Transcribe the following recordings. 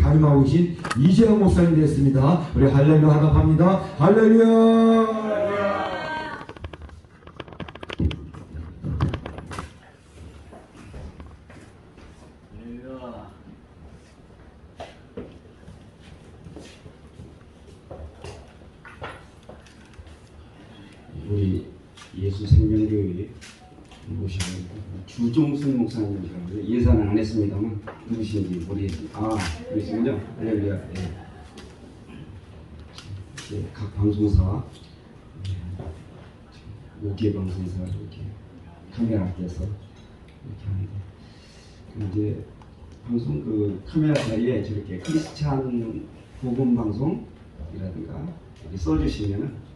담임하고 계신 이재영 목사님 됐습니다. 우리 할렐루야 하답합니다. 할렐루야. 우리 예수생명교회 모시고 주종순 목사님이라고 예산은 안 했습니다만 누구신지 모르겠습니다. 아, 그러시군요. 할렐루야. 예. 예, 각 방송사, 5개 방송사 이렇게 카메라 앞에서 이렇게 하는데, 이제 방송 그 카메라 자리에 저렇게 크리스찬 복음 방송이라든가 이렇게 써주시면은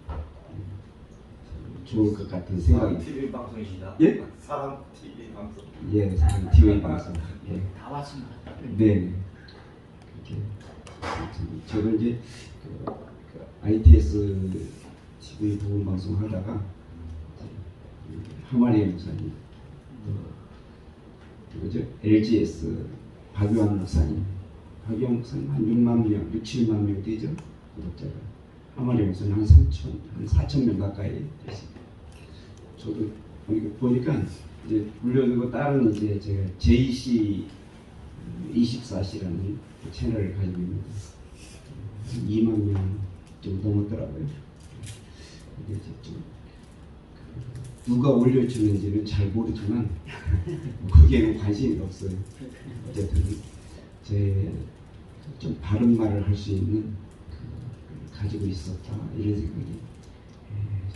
좋을 것 같은 생각이. TV 방송이시다. 예? 사랑 TV 방송. 예, 사랑 TV 방송. 예. 다 왔습니다. 네. 그렇게 저도 이제 ITS TV 복음 방송 하다가 하마리아 목사님, 그죠? LGS 박유환 목사님, 박유환 목사님 한 6만 명, 6, 7만 명 되죠? 구독자가. 하마리아 목사님 한 4천 명 가까이 되십니다. 저도 보니까 이제 불려두고 다른 이제 제가 JC 24C라는 채널을 가지고 있는데 2만 명 좀 넘었더라고요. 근데 좀 누가 올려주는지는 잘 모르지만 거기에는 관심이 없어요. 어쨌든 제 좀 바른 말을 할 수 있는 가지고 있었다 이런 생각이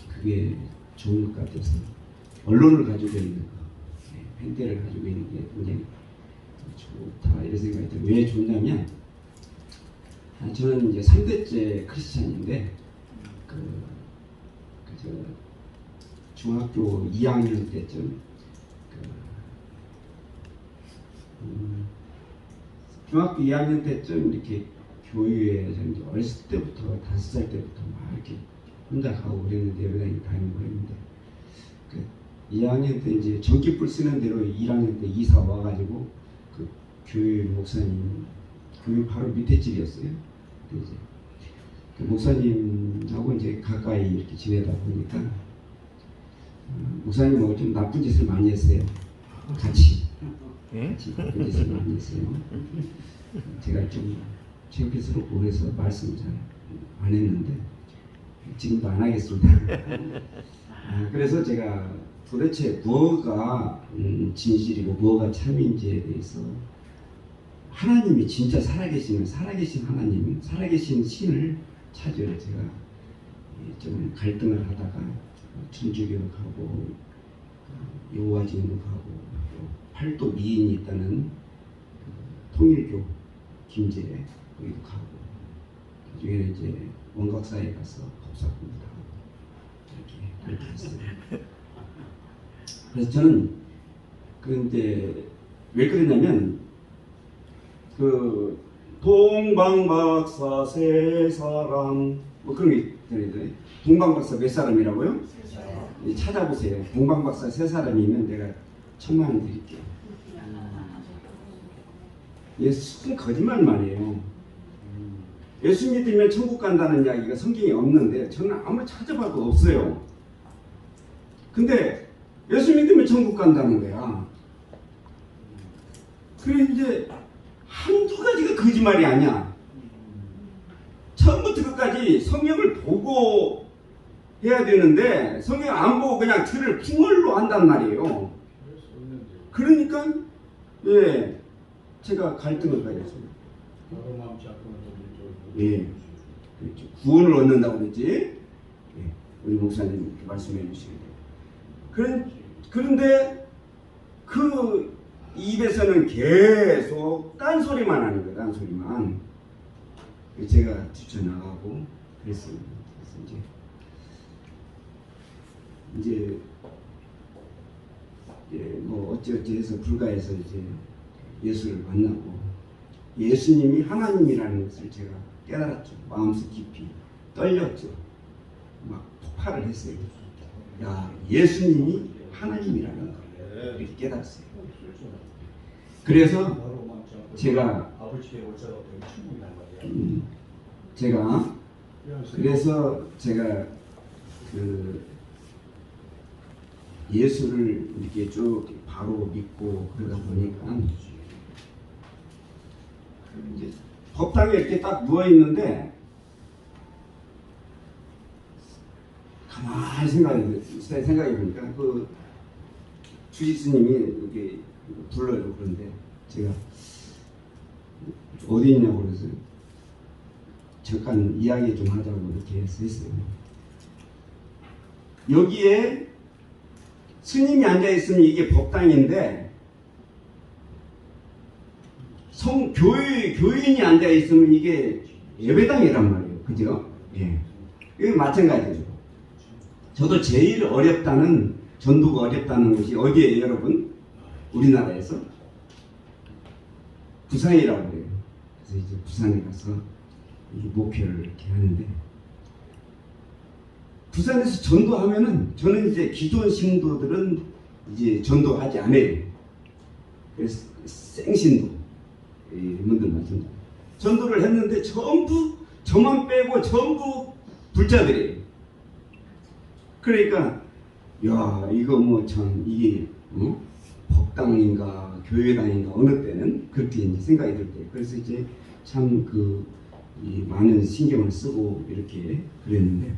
그게 좋은 것 같아서 언론을 가지고 있는 거, 팬들을 가지고 있는 게 굉장히 좋다 이런 생각이 들어요. 왜 좋냐면 저는 이제 3대째 크리스찬인데 저 중학교 2학년 때쯤 중학교 2학년 때쯤 이렇게 교회에 이제 어렸을 때부터 5살 때부터 막 이렇게 혼자 가고 그랬는데 여기다 다니고 그랬는데 2학년 때 이제 전기불 쓰는 대로 1학년 때 이사 와가지고 그 교회 목사님 교회 바로 밑에 집이었어요. 이제 그 목사님하고 이제 가까이 이렇게 지내다 보니까 목사님하고 좀 나쁜 짓을 많이 했어요. 같이 나쁜 짓을 많이 했어요. 제가 좀 창피스럽고 그래서 말씀을 잘 안 했는데 지금도 안 하겠습니다. 그래서 제가 도대체 뭐가 진실이고 뭐가 참인지에 대해서 하나님이 진짜 살아계신 하나님, 살아계신 신을 찾으러 제가 좀 갈등을 하다가 천주교가고 여호와진국하고 팔도 미인이 있다는 통일교 김제 거기도 가고 나중에는 이제 원각사에 가서 법사 공부도 하고 그렇게 했어요. 그래서 저는 근데 왜 그러냐면 그 동방박사 세 사람 뭐 그런 게 있잖아요. 동방박사 몇 사람이라고요? 찾아보세요. 동방박사 세 사람이면 내가 1,000만 원 드릴게요. 예수 거짓말만 해요. 예수 믿으면 천국 간다는 이야기가 성경에 없는데 저는 아무리 찾아봐도 없어요. 근데 예수 믿으면 천국 간다는 거야. 그래 이제 한두 가지가 거짓말이 아니야. 처음부터 끝까지 성경을 보고 해야 되는데 성경 안 보고 그냥 틀을 풍월로 한단 말이에요. 그러니까 예, 제가 갈등을 가졌어요. 예, 그렇죠. 구원을 얻는다고 그랬지. 예, 우리 목사님 말씀해 주시는데. 그런데 그 입에서는 계속 딴소리만 하는 거예요. 딴소리만. 제가 뛰쳐나가고 그랬습니다. 그래서 이제 뭐 어찌어찌 해서 불가해서 이제 예수를 만나고 예수님이 하나님이라는 것을 제가 깨달았죠. 마음속 깊이 떨렸죠. 막 폭발을 했어요. 야, 예수님이 하나님이라는 걸 이렇게 깨달았어요. 그래서 제가 아버지의 월자가 되게 충분이란 말이야. 제가 그래서 제가 그 예수를 이렇게 쭉 바로 믿고 그러다 보니까 이제 법당에 이렇게 딱 누워 있는데 가만히 생각해 보니까 그 주지스님이 이렇게 불러요. 그런데 제가 어디 있냐고 그래서 잠깐 이야기 좀 하자고 이렇게 했어요. 여기에 스님이 앉아 있으면 이게 법당인데 교인이 앉아 있으면 이게 예배당이란 말이에요. 그죠? 예. 이게 마찬가지죠. 저도 제일 어렵다는 전도가 어렵다는 것이 어디에요, 여러분? 우리나라에서 부산이라고 그래요. 그래서 이제 부산에 가서 이 목회를 이렇게 하는데 부산에서 전도하면은 저는 이제 기존 신도들은 이제 전도하지 않아요. 그래서 생신도 이분들만 전도를 했는데 전부 저만 빼고 전부 불자들이에요. 그러니까 야 이거 뭐 참 이게 법당인가 교회당인가 어느 때는 그렇게 이제 생각이 들 때 그래서 이제 참 그 많은 신경을 쓰고 이렇게 그랬는데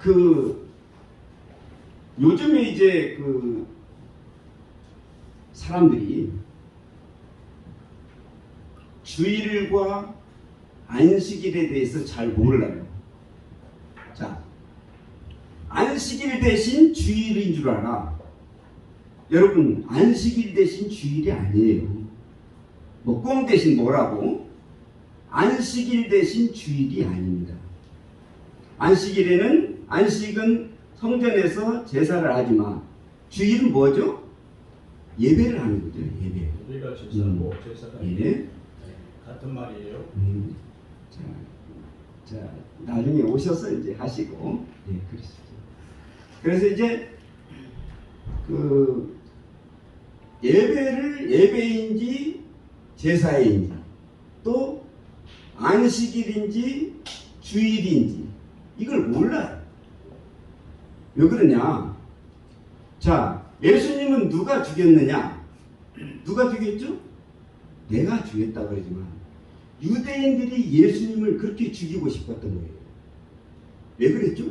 그 요즘에 이제 그 사람들이 주일과 안식일에 대해서 잘 몰라요. 자, 안식일 대신 주일인 줄 알아. 여러분, 안식일 대신 주일이 아니에요. 뭐 꽁 대신 뭐라고? 안식일 대신 주일이 아닙니다. 안식은 성전에서 제사를 하지만 주일은 뭐죠? 예배를 하는 거죠. 예배. 예배가 제사고 제사가 예. 같은 말이에요. 자, 나중에 오셔서 이제 하시고, 예, 그러시죠. 그래서 이제 그 예배를 예배인지 제사인지 또 안식일인지 주일인지 이걸 몰라요. 왜 그러냐? 자, 예수님은 누가 죽였느냐? 누가 죽였죠? 내가 죽였다 그러지만 유대인들이 예수님을 그렇게 죽이고 싶었던 거예요. 왜 그랬죠?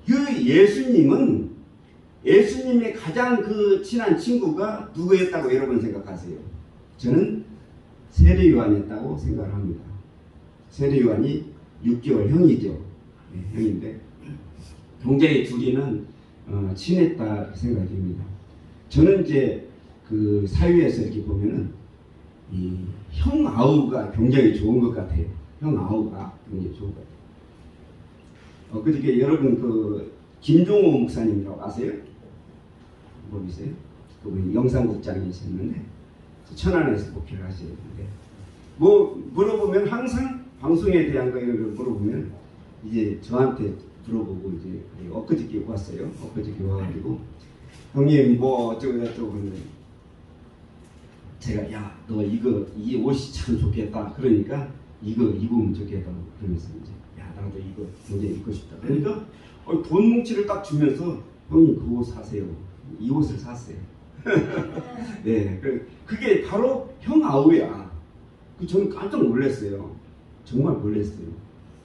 그 예수님의 가장 그 친한 친구가 누구였다고 여러분 생각하세요? 저는 세례 요한이었다고 생각을 합니다. 세례 요한이 6개월 형이죠. 네, 형인데 굉장히 둘이는 친했다 생각이 듭니다. 저는 이제 그 사회에서 이렇게 보면은 이 형 아우가 굉장히 좋은 것 같아요. 형 아우가 굉장히 좋은 것 같아요. 그저께 여러분 그 김종호 목사님이라고 아세요? 모르세요? 그분이 영상국장이셨는데 천안에서 목회를 하시는데 뭐 물어보면 항상 방송에 대한 거 물어보면 이제 저한테 물어보고 이제 엊그저께 왔어요. 엊그저께 와가지고 형님 뭐 어쩌고 저쩌고 그러는데 제가 야 너 이 옷이 참 좋겠다 그러니까 이거 입으면 좋겠다 그러면서 이제 야 나도 이거 굉장히 입고 싶다 그러니까 돈 뭉치를 딱 주면서 형님 그 옷 사세요. 이 옷을 샀어요. 네, 그게 바로 형 아우야. 저는 깜짝 놀랐어요. 정말 놀랐어요.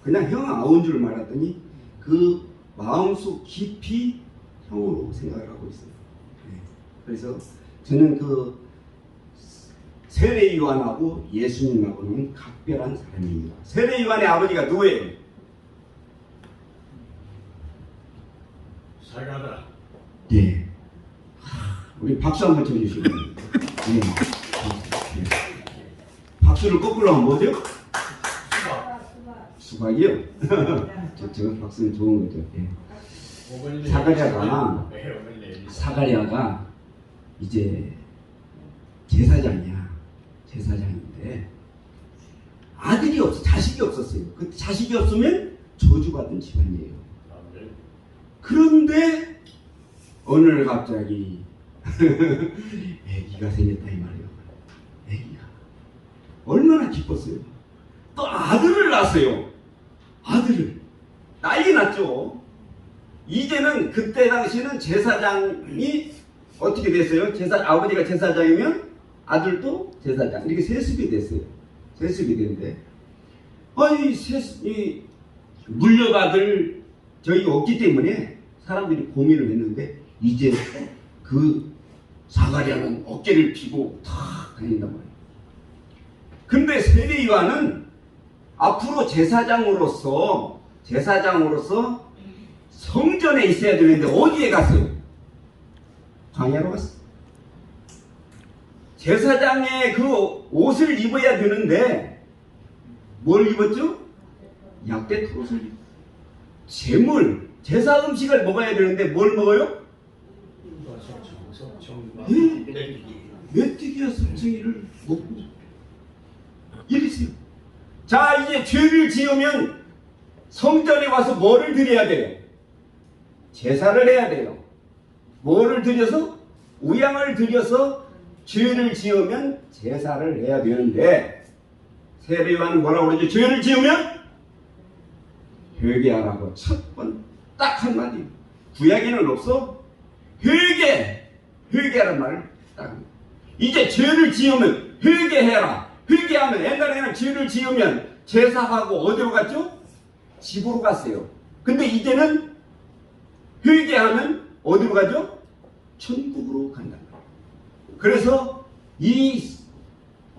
그냥 형 아우인 줄 알았더니 그 마음속 깊이 형으로 생각을 하고 있어요. 네. 그래서 저는 그 세례 요한하고 예수님하고는 각별한 사람입니다. 세례 요한의 아버지가 누구예요? 사가다. 네. 우리 박수 한번 쳐주시고. 네. 박수를 거꾸로 하면 뭐죠? 수박이요? 저 박수는 좋은 거죠. 네. 사가랴가 이제 제사장이야. 제사장인데 아들이 없어, 자식이 없었어요. 그 자식이 없으면 저주받은 집안이에요. 그런데 어느 날 갑자기 애기가 생겼다 이 말이에요. 얼마나 기뻤어요. 또 아들을 낳았어요. 아들을. 난리 났죠. 이제는 그때 당시는 제사장이 어떻게 됐어요? 아버지가 제사장이면 아들도 제사장. 이렇게 세습이 됐어요. 세습이 됐는데, 이 물려받을 저희 없기 때문에 사람들이 고민을 했는데, 이제 그 사가랴는 어깨를 피고 탁 다닌단 말이에요. 근데 세례 요한은 앞으로 제사장으로서 성전에 있어야 되는데 어디에 갔어요? 광야로 갔어요. 제사장의 그 옷을 입어야 되는데 뭘 입었죠? 약대 털옷을 입었어요. 제사 음식을 먹어야 되는데 뭘 먹어요? 메뚜기와 석청이를 먹고 이랬어요. 자, 이제 죄를 지으면 성전에 와서 뭐를 드려야 돼요? 제사를 해야 돼요. 뭐를 드려서? 우양을 드려서 죄를 지으면 제사를 해야 되는데, 세례요한은 뭐라고 그러죠? 죄를 지으면 회개하라고 첫 번 딱 한마디. 구약에는 없어. 회개하란 말을 딱 합니다. 이제 죄를 지으면 회개해라. 회개하면, 옛날에는 죄를 지으면 제사하고 어디로 갔죠? 집으로 갔어요. 근데 이제는 회개하면 어디로 가죠? 천국으로 간다. 그래서 이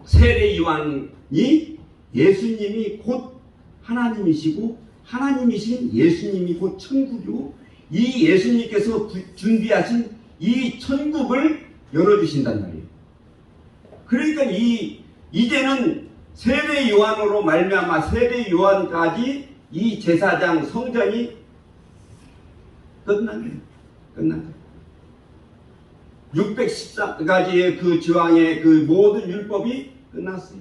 세례 요한이 예수님이 곧 하나님이시고 하나님이신 예수님이 곧 천국이고, 이 예수님께서 준비하신 이 천국을 열어주신단 말이에요. 그러니까 이제는 세례 요한으로 말미암아 세례 요한까지 이 제사장 성전이 끝난 거예요. 끝난 거예요. 614가지의 그 지왕의 그 모든 율법이 끝났어요.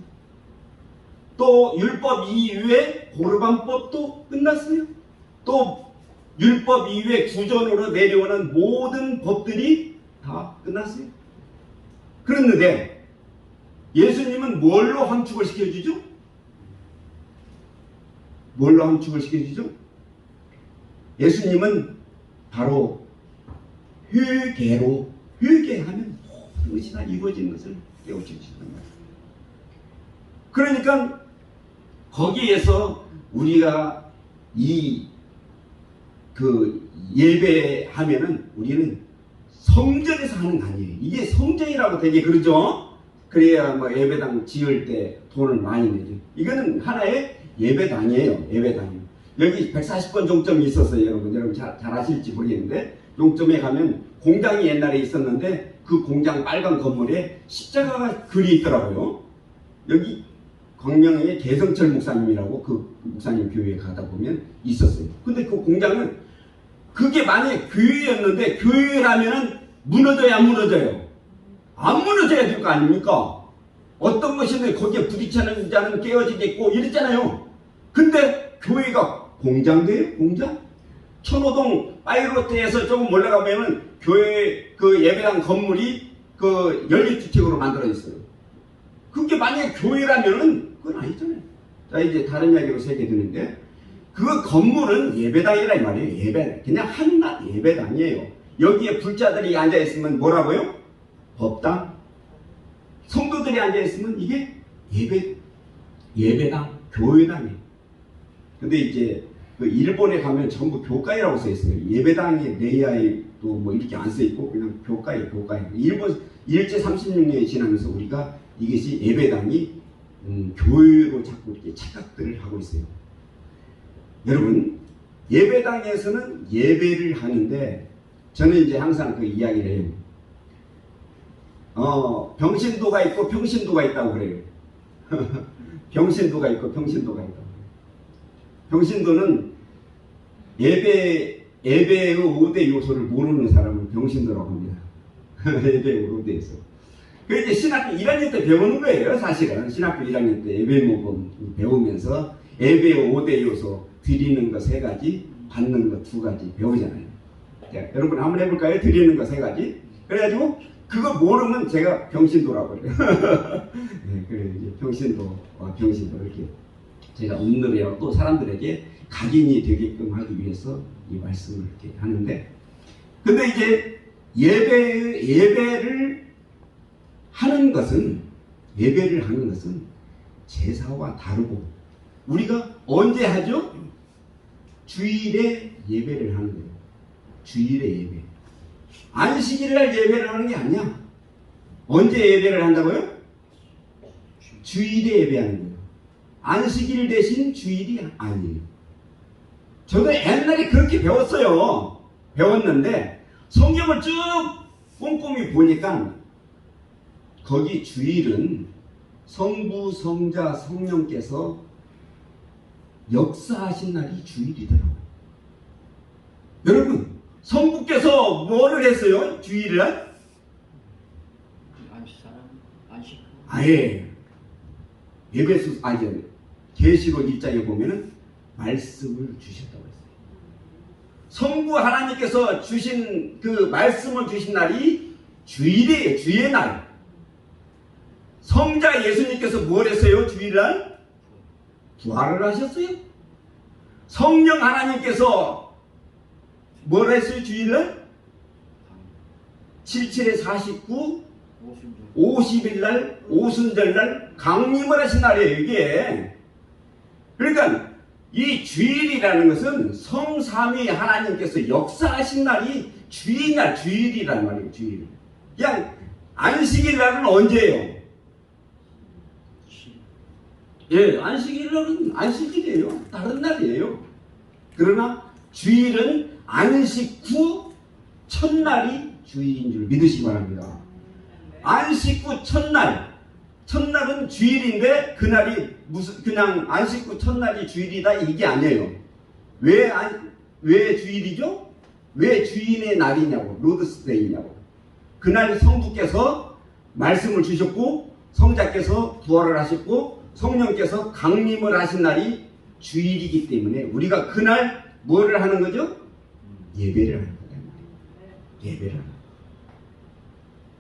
또 율법 이후에 고르반법도 끝났어요. 또 율법 이후에 구전으로 내려오는 모든 법들이 다 끝났어요. 그런데 예수님은 뭘로 함축을 시켜주죠? 뭘로 함축을 시켜주죠? 예수님은 바로 회개하면 모든 것이 다 이루어지는 것을 깨우쳐주신단 말이에요. 그러니까 거기에서 우리가 예배하면은 우리는 성전에서 하는 거 아니에요. 이게 성전이라고 되게 그러죠? 그래야 뭐 예배당 지을 때 돈을 많이 내죠. 이거는 하나의 예배당이에요. 예배당이에요. 여기 140번 종점이 있었어요. 여러분 잘 아실지 모르겠는데, 종점에 가면 공장이 옛날에 있었는데 그 공장 빨간 건물에 십자가가 글이 있더라고요. 여기 광명의 개성철 목사님이라고 그 목사님 교회에 가다 보면 있었어요. 근데 그 공장은 그게 만약에 교회였는데, 교회라면은 무너져야 안 무너져요? 안 무너져야 될 거 아닙니까? 어떤 것인데 거기에 부딪히는 자는 깨어지겠고 이랬잖아요. 근데 교회가 공장돼요? 공장? 천호동 파이로트에서 조금 올라가면은 교회 그 예배당 건물이 그 연립주택으로 만들어 있어요. 그게 만약에 교회라면은 그건 아니잖아요. 자, 이제 다른 이야기로 새겨드는데, 그 건물은 예배당이라 이 말이에요. 예배당. 그냥 한낱 예배당이에요. 여기에 불자들이 앉아있으면 뭐라고요? 법당. 성도들이 앉아있으면 이게 예배당, 교회당이에요. 근데 이제 그 일본에 가면 전부 교회라고 써 있어요. 예배당에 내야에도 뭐 이렇게 안 써 있고 그냥 교회. 일본 일제 36년이 지나면서 우리가 이것이 예배당이 교회로 자꾸 이렇게 착각들을 하고 있어요. 여러분, 예배당에서는 예배를 하는데, 저는 이제 항상 그 이야기를 해요. 병신도가 있고 평신도가 있다고 그래요. 병신도가 있고 평신도가 있다고. 병신도는 예배의 5대 요소를 모르는 사람을 병신도라고 합니다. 예배의 5대에서. 그 이제 신학교 1학년 때 배우는 거예요. 사실은 신학교 1학년 때 예배 모범 배우면서 예배의 5대 요소, 드리는 거 3가지, 받는 거 2가지 배우잖아요. 자, 여러분 한번 해볼까요? 드리는 거 3가지. 그래가지고 그거 모르면 제가 병신도라고 그래요. 네, 그래 이제 병신도와 병신도 이렇게 제가 오늘이라고 또 사람들에게 각인이 되게끔 하기 위해서 이 말씀을 이렇게 하는데, 근데 이제 예배를 하는 것은 제사와 다르고, 우리가 언제 하죠? 주일에 예배를 하는 거예요. 주일에 예배. 안식일날 예배를 하는 게 아니야. 언제 예배를 한다고요? 주일에 예배하는 거예요. 안식일 대신 주일이 아니에요. 저도 옛날에 그렇게 배웠는데 성경을 쭉 꼼꼼히 보니까 거기 주일은 성부, 성자, 성령께서 역사하신 날이 주일이더라고요. 여러분, 성부께서 뭐를 했어요? 주일날? 안식. 아예 계시록 1장에 보면은 말씀을 주셨다고 했어요. 성부 하나님께서 주신 그 말씀을 주신 날이 주일이에요. 주의 날. 성자 예수님께서 뭘 했어요? 주일날? 부활을 하셨어요. 성령 하나님께서 뭘 했어요? 주일날? 77에 49 50일날 오순절날 강림을 하신 날이에요. 이게 그러니까 이 주일이라는 것은 성삼위 하나님께서 역사하신 날이 주일날, 주일이란 말이에요. 주일. 그냥 안식일 날은 언제예요? 예, 안식일 날은 안식일이에요. 다른 날이에요. 그러나 주일은 안식 후 첫날이 주일인 줄 믿으시기 바랍니다. 안식 후 첫날은 주일인데 그날이 그냥 안식 후 첫날이 주일이다 이게 아니에요. 왜 주일이죠? 왜 주인의 날이냐고, 로드스데이냐고. 그날 성부께서 말씀을 주셨고 성자께서 부활을 하셨고 성령께서 강림을 하신 날이 주일이기 때문에 우리가 그날 뭐를 하는 거죠? 예배를 하는 거다. 예배를 하는 거다.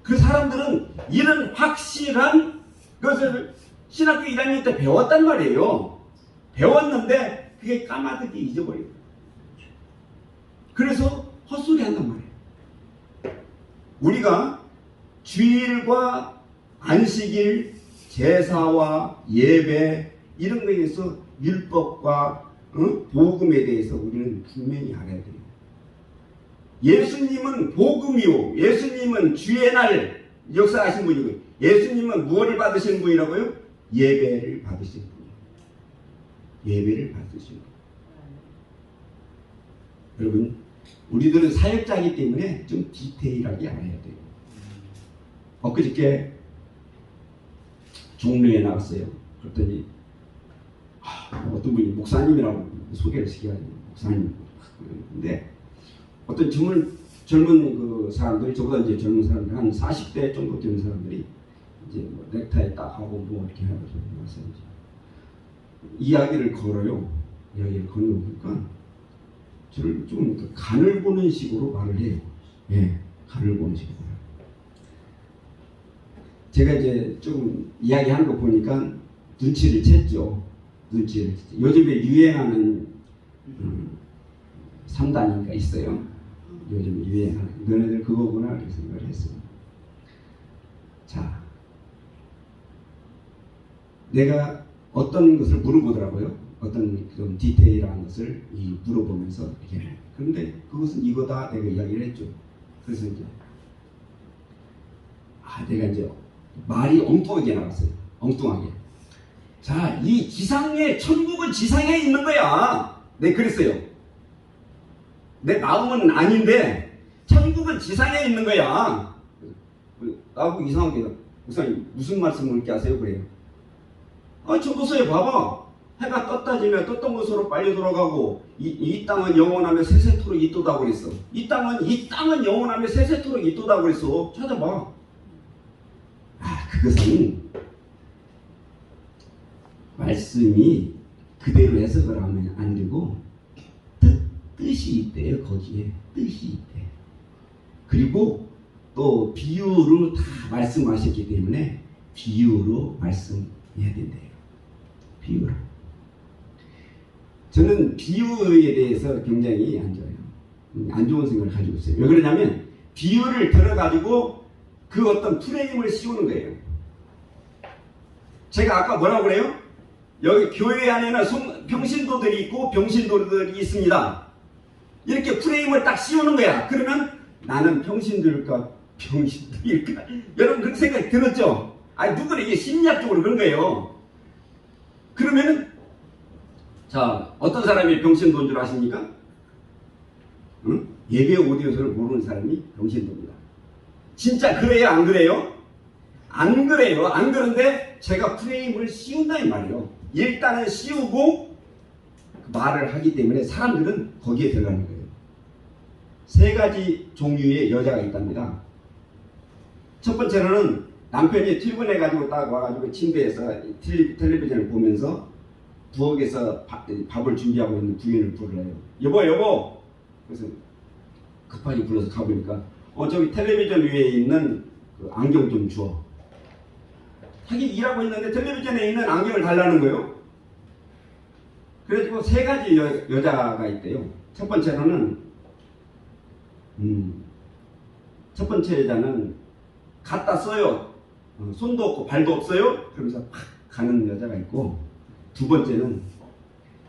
그 사람들은 이런 확실한 것을 신학교 1학년 때 배웠단 말이에요. 배웠는데 그게 까마득히 잊어버려요. 그래서 헛소리 한단 말이에요. 우리가 주일과 안식일, 제사와 예배 이런 거에 대해서 율법과 복음에 대해서 우리는 분명히 알아야 돼요. 예수님은 복음이요, 예수님은 주의 날 역사하신 분이고요. 예수님은 무엇을 받으신 분이라고요? 예배를 받으신 분이에요. 예배를 받으신 분. 여러분, 우리들은 사역자이기 때문에 좀 디테일하게 알아야 돼요. 엊그저께 종로에 나왔어요. 그랬더니 어떤 분이 목사님이라고 소개를 시켜가지고 목사님. 근데 어떤 젊은 그 사람들이, 저보다 이제 젊은 사람들 한 40대 정도 되는 사람들이 이제 뭐 넥타이 딱 하고 뭐 이렇게 해가지고 와서 이제 이야기를 걸어요. 이야기를 걸어보니까 저를 좀 간을 보는 식으로 말을 해요. 예, 간을 보는 식으로. 제가 이제 좀 이야기하는 거 보니까 눈치를 챘죠. 요즘에 유행하는 3단위가 있어요. 요즘 유행하는. 너네들 그거구나 이렇게 생각을 했어요. 자, 내가 어떤 것을 물어보더라고요. 어떤 좀 디테일한 것을 물어보면서 이렇게. 그런데 그것은 이거다 내가 이야기를 했죠. 그래서 이제 내가 이제 말이 엉뚱하게 나왔어요. 엉뚱하게. 자, 이 지상에, 천국은 지상에 있는 거야. 네, 그랬어요. 내 마음은 아닌데 천국은 지상에 있는 거야. 나보고 이상하게, 목사님 무슨 말씀을 이렇게 하세요? 그래요. 저 보세요. 봐봐. 해가 떴다 지면 떴던 곳으로 빨리 돌아가고 이 땅은 영원하며 세세토록 있도다고 그랬어. 이 땅은 영원하며 세세토록 있도다고 그랬어. 찾아봐. 그것은 말씀이 그대로 해석을 하면 안 되고 뜻이 있대요. 거기에 뜻이 있대. 그리고 또 비유로 다 말씀하셨기 때문에 비유로 말씀해야 된대요. 비유로. 저는 비유에 대해서 굉장히 안 좋아요. 안 좋은 생각을 가지고 있어요. 왜 그러냐면 비유를 들어가지고 그 어떤 프레임을 씌우는 거예요. 제가 아까 뭐라고 그래요? 여기 교회 안에는 병신도들이 있고 병신도들이 있습니다. 이렇게 프레임을 딱 씌우는 거야. 그러면 나는 병신들일까 병신들일까? 여러분 그런 생각이 들었죠? 아니 누구는 이게 심리학적으로 그런 거예요. 그러면은 자 어떤 사람이 병신도인 줄 아십니까? 응? 예배 오디오서를 모르는 사람이 병신도입니다. 진짜 그래요? 안 그래요? 안 그래요. 안 그런데 제가 프레임을 씌운다 이 말이에요. 일단은 씌우고 말을 하기 때문에 사람들은 거기에 들어가는 거예요. 세 가지 종류의 여자가 있답니다. 첫 번째로는 남편이 출근해가지고 딱 와가지고 침대에서 텔레비전을 보면서 부엌에서 밥을 준비하고 있는 부인을 부르래요. 여보. 그래서 급하게 불러서 가보니까 저기 텔레비전 위에 있는 그 안경 좀 줘. 자기 일하고 있는데 텔레비전에 있는 안경을 달라는 거예요. 그래가지고 세 가지 여자가 있대요. 첫 번째로는 첫 번째 여자는 갖다 써요. 손도 없고 발도 없어요. 그러면서 팍 가는 여자가 있고, 두 번째는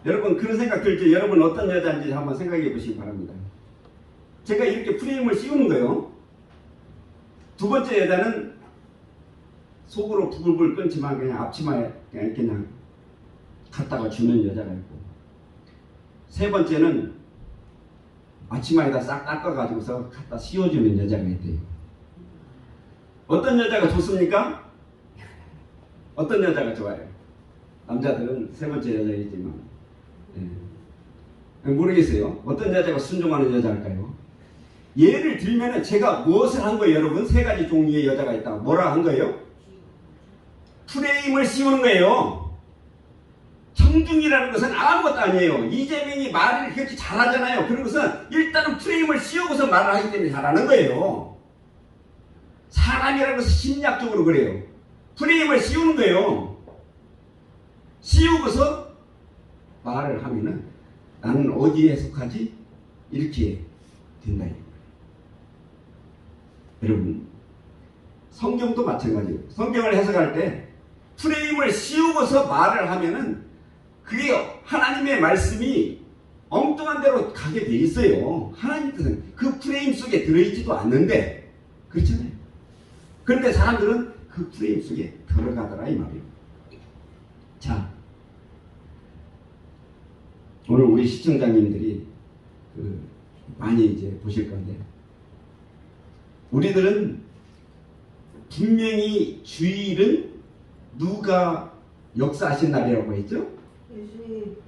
여러분 그런 생각 들죠? 여러분 어떤 여자인지 한번 생각해 보시기 바랍니다. 제가 이렇게 프레임을 씌우는 거예요. 두 번째 여자는 속으로 부글부글 끓지만 그냥 앞치마에 그냥 갖다가 주는 여자가 있고, 세 번째는 앞치마에다 싹 닦아가지고서 갖다 씌워주는 여자가 있대요. 어떤 여자가 좋습니까? 어떤 여자가 좋아요? 남자들은 세 번째 여자이지만 모르겠어요. 어떤 여자가 순종하는 여자일까요? 예를 들면 제가 무엇을 한 거예요? 여러분 세 가지 종류의 여자가 있다. 뭐라 한 거예요? 프레임을 씌우는 거예요. 청중이라는 것은 아무것도 아니에요. 이재명이 말을 그렇게 잘하잖아요. 그런 것은 일단은 프레임을 씌우고서 말을 하기 때문에 잘하는 거예요. 사람이라는 것은 심리학적으로 그래요. 프레임을 씌우는 거예요. 씌우고서 말을 하면은 나는 어디에 속하지? 이렇게 된다. 여러분 성경도 마찬가지예요. 성경을 해석할 때 프레임을 씌우고서 말을 하면은 그게 하나님의 말씀이 엉뚱한 데로 가게 돼 있어요. 하나님 뜻은 그 프레임 속에 들어있지도 않는데, 그렇잖아요. 그런데 사람들은 그 프레임 속에 들어가더라 이 말이에요. 자, 오늘 우리 시청자님들이 많이 이제 보실 건데, 우리들은 분명히 주일은 누가 역사하신 날이라고 했죠?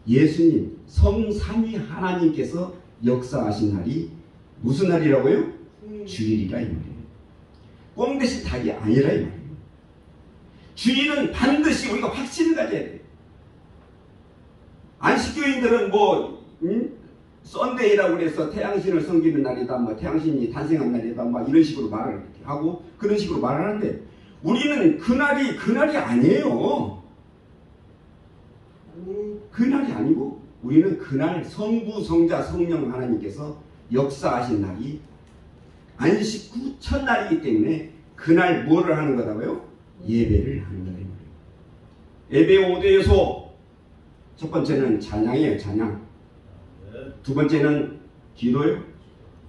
예수님, 성삼위 하나님께서 역사하신 날이 무슨 날이라고요? 주일이라 이 말이에요. 꽁대신 닭이 아니라 이 말이에요. 주일은 반드시 우리가 확신을 가져야 돼요. 안식교인들은 썬데이라고 그래서 태양신을 섬기는 날이다, 태양신이 탄생한 날이다, 이런 식으로 말을 하고 그런 식으로 말을 하는데, 우리는 그날이 아니에요. 그날이 아니고 우리는 그날 성부, 성자, 성령 하나님께서 역사하신 날이 안식 후 첫날이기 때문에 그날 뭐를 하는 거라고요? 예배를 하는 거예요. 예배 5대 요소. 첫 번째는 찬양이에요. 찬양. 두 번째는 기도요.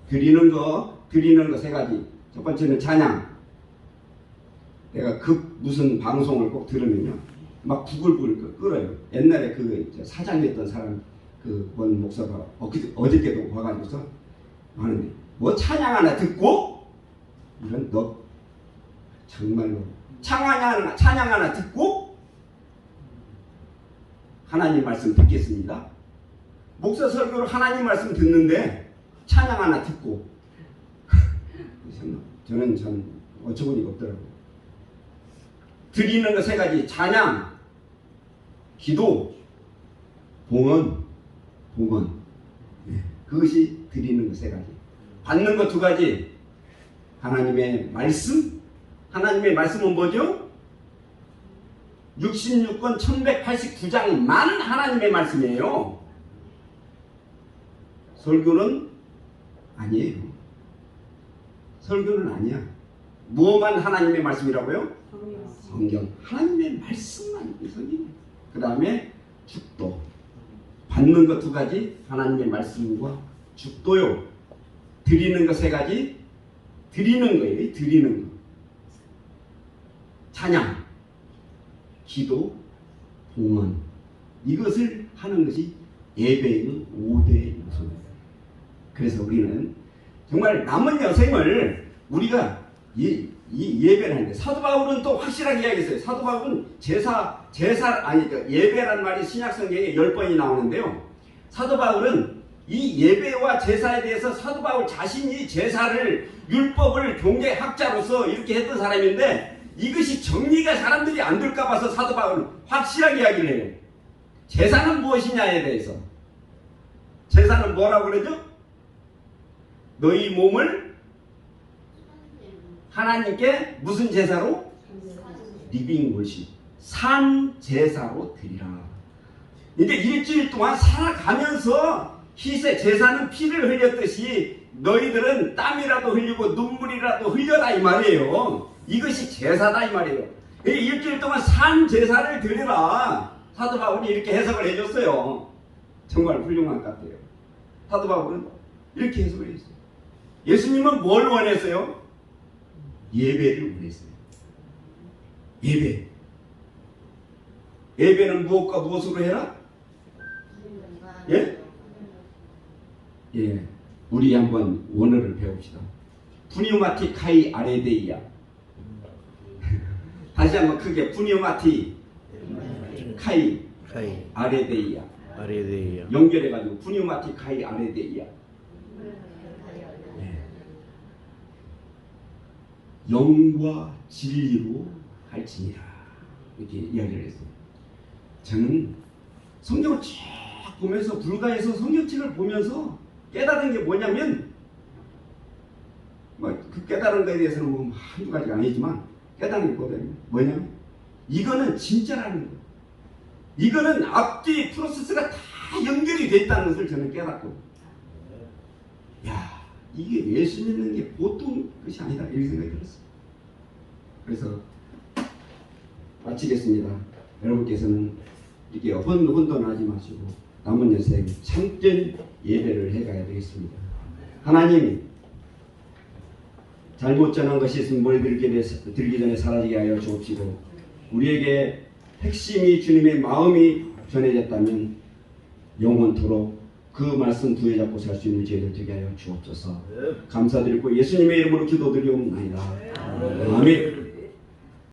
드리는 거 세 가지. 첫 번째는 찬양. 내가 무슨 방송을 꼭 들으면요, 막 부글부글 끓어요. 옛날에 사장이었던 사람 원 목사가 어저께도 와가지고서 하는데, 뭐 찬양 하나 듣고, 이런 너 정말로 찬양 하나 듣고 하나님 말씀 듣겠습니다. 목사 설교를 하나님 말씀 듣는데 찬양 하나 듣고 저는 어처구니가 없더라고요. 드리는 거 세 가지. 찬양, 기도, 봉헌. 그것이 드리는 거 세 가지. 받는 거 두 가지. 하나님의 말씀? 하나님의 말씀은 뭐죠? 66권 1189장만 하나님의 말씀이에요. 설교는 아니에요. 설교는 아니야. 무엇만 하나님의 말씀이라고요? 성경. 하나님의 말씀만 성경. 그 다음에 축도. 받는 것 두 가지. 하나님의 말씀과 축도요. 드리는 것 세 가지. 드리는 거예요. 드리는 거. 찬양, 기도, 봉헌. 이것을 하는 것이 예배의 5대 요소입니다. 그래서 우리는 정말 남은 여생을 우리가 이 예배를 하는데, 사도 바울은 또 확실하게 이야기했어요. 사도 바울은 예배란 말이 신약 성경에 10번이 나오는데요. 사도 바울은 이 예배와 제사에 대해서 사도 바울 자신이 제사를 율법을 경제학자로서 이렇게 했던 사람인데, 이것이 정리가 사람들이 안 될까 봐서 사도 바울은 확실하게 이야기를 해요. 제사는 무엇이냐에 대해서. 제사는 뭐라고 그러죠? 너희 몸을 하나님께 무슨 제사로? 리빙 월십, 산 제사로 드리라. 이제 일주일 동안 살아가면서 희생, 제사는 피를 흘렸듯이 너희들은 땀이라도 흘리고 눈물이라도 흘려라 이 말이에요. 이것이 제사다 이 말이에요. 일주일 동안 산 제사를 드리라. 사도 바울이 이렇게 해석을 해줬어요. 정말 훌륭한 것 같아요. 사도 바울은 이렇게 해석을 했어요. 예수님은 뭘 원했어요? 예배를 원했어요. 예배. 예배는 무엇과 무엇으로 해라? 예? 예. 우리 한번 원어를 배웁시다. 푸니오마티 카이 아레데이아. 다시 한번 크게 푸니오마티 카이 아레데이아. 연결해가지고 푸니오마티 카이 아레데이아. 예. 영과 진리로 할지니라. 이렇게 이야기를 했어요. 저는 성경을 쭉 보면서, 불가에서 성경책을 보면서 깨달은 게 뭐냐면, 그 깨달은 거에 대해서는 뭐 한두 가지가 아니지만, 깨달은 게 뭐냐면, 이거는 진짜라는 거예요. 이거는 앞뒤 프로세스가 다 연결이 돼 있다는 것을 저는 깨닫고, 야, 이게 예수 믿는 게 보통 것이 아니다, 이런 생각이 들었어요. 그래서 마치겠습니다. 여러분께서는 이렇게 혼돈하지 마시고 남은 여생 참된 예배를 해가야 되겠습니다. 하나님, 잘못 전한 것이 있으면 머리 들기 전에 사라지게 하여 주옵시고, 우리에게 핵심이 주님의 마음이 전해졌다면 영원토록 그 말씀 부여잡고 살 수 있는 지혜를 되게 하여 주옵소서. 감사드리고 예수님의 이름으로 기도드리옵나이다. 아멘.